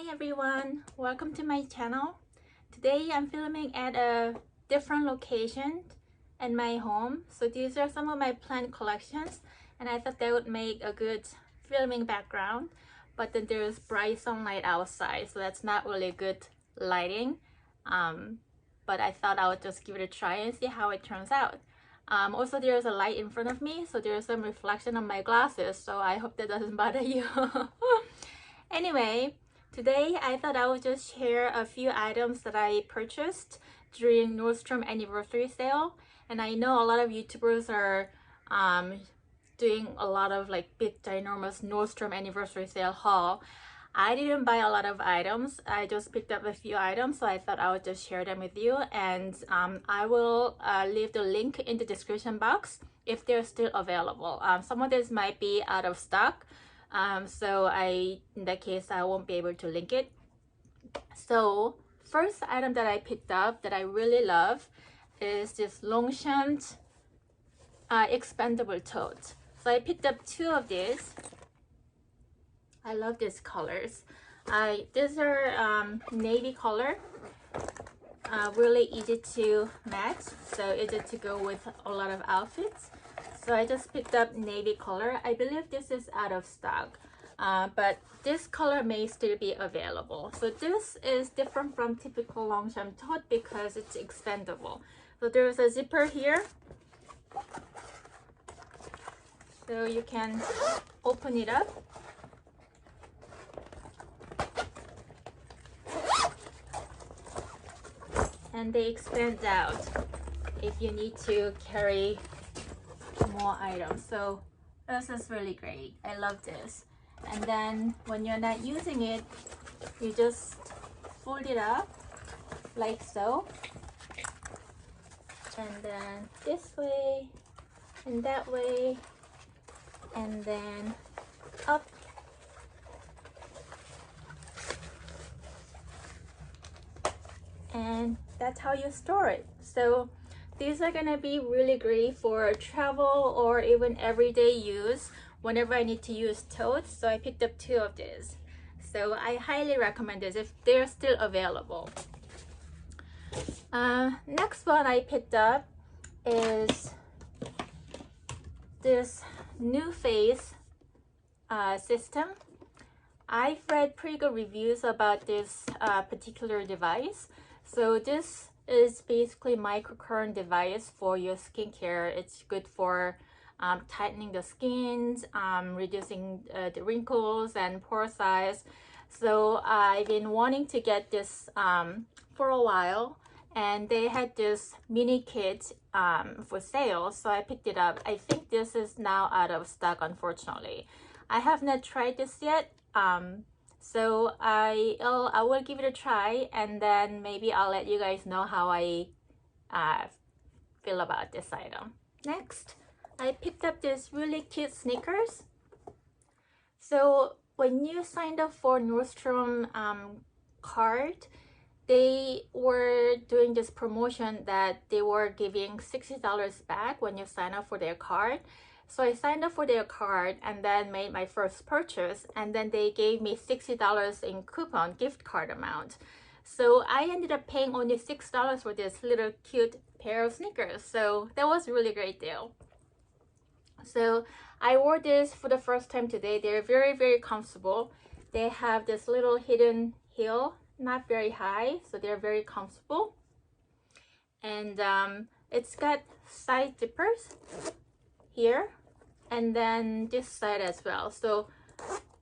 Hi everyone, welcome to my channel. Today I'm filming at a different location in my home. So these are some of my plant collections and I thought they would make a good filming background. But then there's bright sunlight outside, so that's not really good lighting. But I thought I would just give it a try and see how it turns out. Also, there's a light in front of me, so there's some reflection on my glasses, so I hope that doesn't bother you. Anyway, today I thought I would just share a few items that I purchased during Nordstrom anniversary sale. And I know a lot of YouTubers are doing a lot of like big ginormous Nordstrom anniversary sale haul. I didn't buy a lot of items. I just picked up a few items, so I thought I would just share them with you. And I will leave the link in the description box if they're still available. Some of this might be out of stock. So in that case, I won't be able to link it. So first item that I picked up that I really love is this LongChan expandable tote. So I picked up two of these. I love these colors. These are navy color, really easy to match, so easy to go with a lot of outfits. So I just picked up navy color. I believe this is out of stock, but this color may still be available. So this is different from typical LongChan tote because it's expandable. So there's a zipper here, so you can open it up. And they expand out if you need to carry more items. So this is really great. I love this. And then when you're not using it, you just fold it up like so, and then this way and that way, and then up. And that's how you store it. So these are gonna be really great for travel or even everyday use whenever I need to use totes. So I picked up two of these. So I highly recommend this if they're still available. Next one I picked up is this new face system. I've read pretty good reviews about this particular device. So this is basically microcurrent device for your skincare. It's good for tightening the skins, reducing the wrinkles and pore size. So I've been wanting to get this for a while, and they had this mini kit for sale, so I picked it up. I think this is now out of stock, unfortunately. I have not tried this yet. So I will give it a try, and then maybe I'll let you guys know how I feel about this item. Next, I picked up this really cute sneakers. So when you signed up for Nordstrom card, they were doing this promotion that they were giving $60 back when you sign up for their card. So I signed up for their card and then made my first purchase, and then they gave me $60 in coupon gift card amount. So I ended up paying only $6 for this little cute pair of sneakers. So that was a really great deal. So I wore this for the first time today. They're very, very comfortable. They have this little hidden heel, not very high, so they're very comfortable. And it's got side zippers here, and then this side as well. So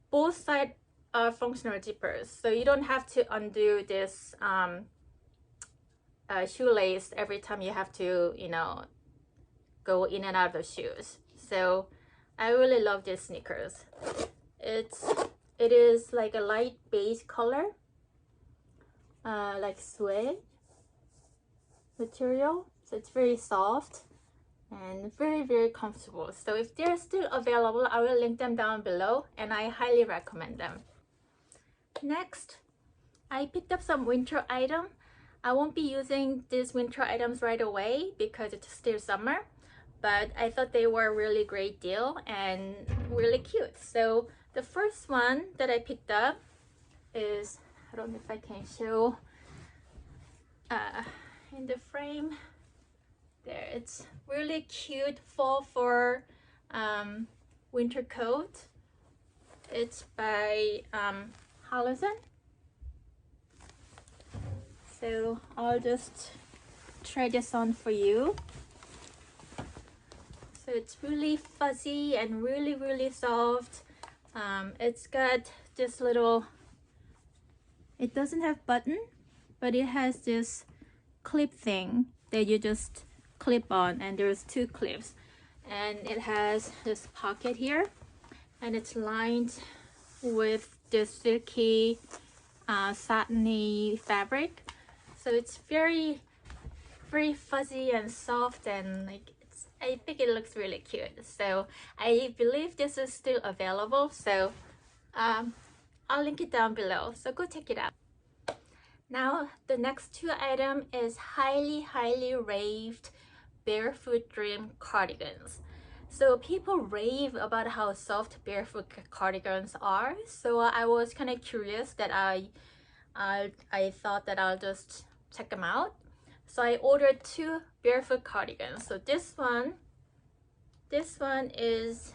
both sides are functional zippers, so you don't have to undo this shoelace every time you have to, you know, go in and out of the shoes. So I really love these sneakers. It is like a light beige color, like suede material, so it's very soft and very, very comfortable. So if they're still available, I will link them down below, and I highly recommend them. Next, I picked up some winter item. I won't be using these winter items right away because it's still summer, but I thought they were a really great deal and really cute. So the first one that I picked up is I don't know if I can show in the frame. There, it's really cute fall for winter coat. It's by Hollison. So I'll just try this on for you. So it's really fuzzy and really soft. It's got this little, it doesn't have button, but it has this clip thing that you just clip on, and there's 2 clips, and it has this pocket here, and it's lined with this silky satiny fabric. So it's very fuzzy and soft, and like I think it looks really cute. So I believe this is still available, so I'll link it down below, so go check it out. Now the next 2 item is highly raved barefoot dream cardigans. So people rave about how soft barefoot cardigans are, so I was kind of curious that I thought that I'll just check them out. So I ordered 2 barefoot cardigans. So this one is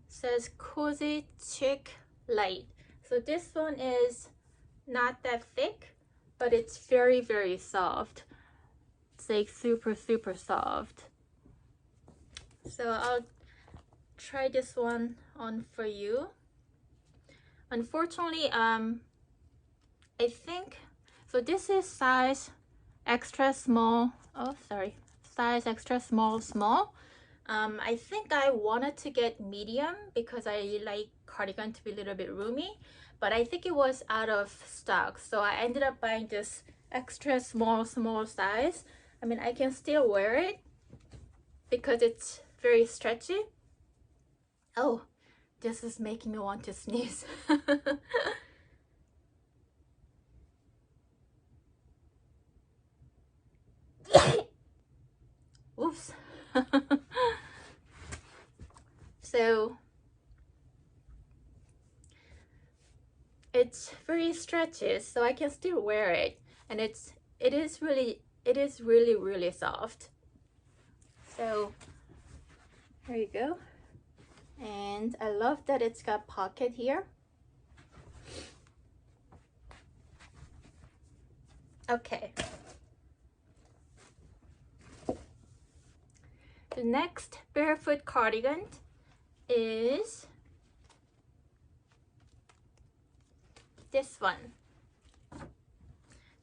says cozy chic light. So this one is not that thick, but it's very soft. It's like super soft. So I'll try this one on for you. Unfortunately, I think, so this is size extra small. Oh, sorry, size extra small. I think I wanted to get medium because I like cardigan to be a little bit roomy, but I think it was out of stock, so I ended up buying this extra small size. I mean, I can still wear it because it's very stretchy. Oh, this is making me want to sneeze. Oops. So it's very stretchy, so I can still wear it, and it is really soft. So there you go. And I love that it's got pocket here. Okay. The next barefoot cardigan is this one.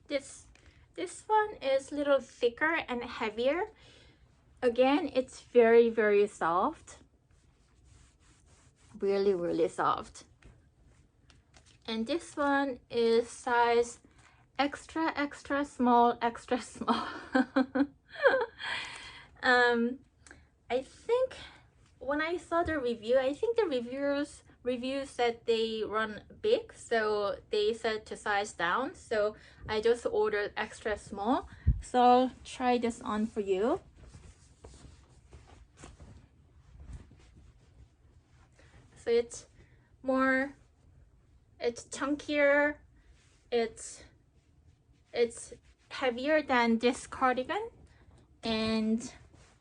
This one is a little thicker and heavier. Again, it's very soft. Really soft. And this one is size extra small. I think when I saw the review, I think the reviews said they run big, so they said to size down, so I just ordered extra small. So I'll try this on for you. So it's chunkier, it's heavier than this cardigan, and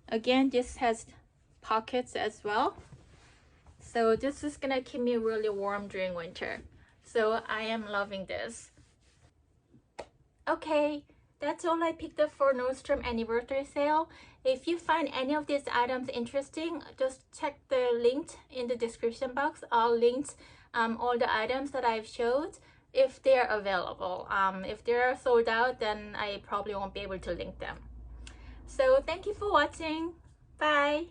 again, this has pockets as well. So this is gonna keep me really warm during winter. So I am loving this. Okay, that's all I picked up for Nordstrom anniversary sale. If you find any of these items interesting, just check the link in the description box. I'll link all the items that I've showed if they're available. If they're sold out, then I probably won't be able to link them. So thank you for watching. Bye.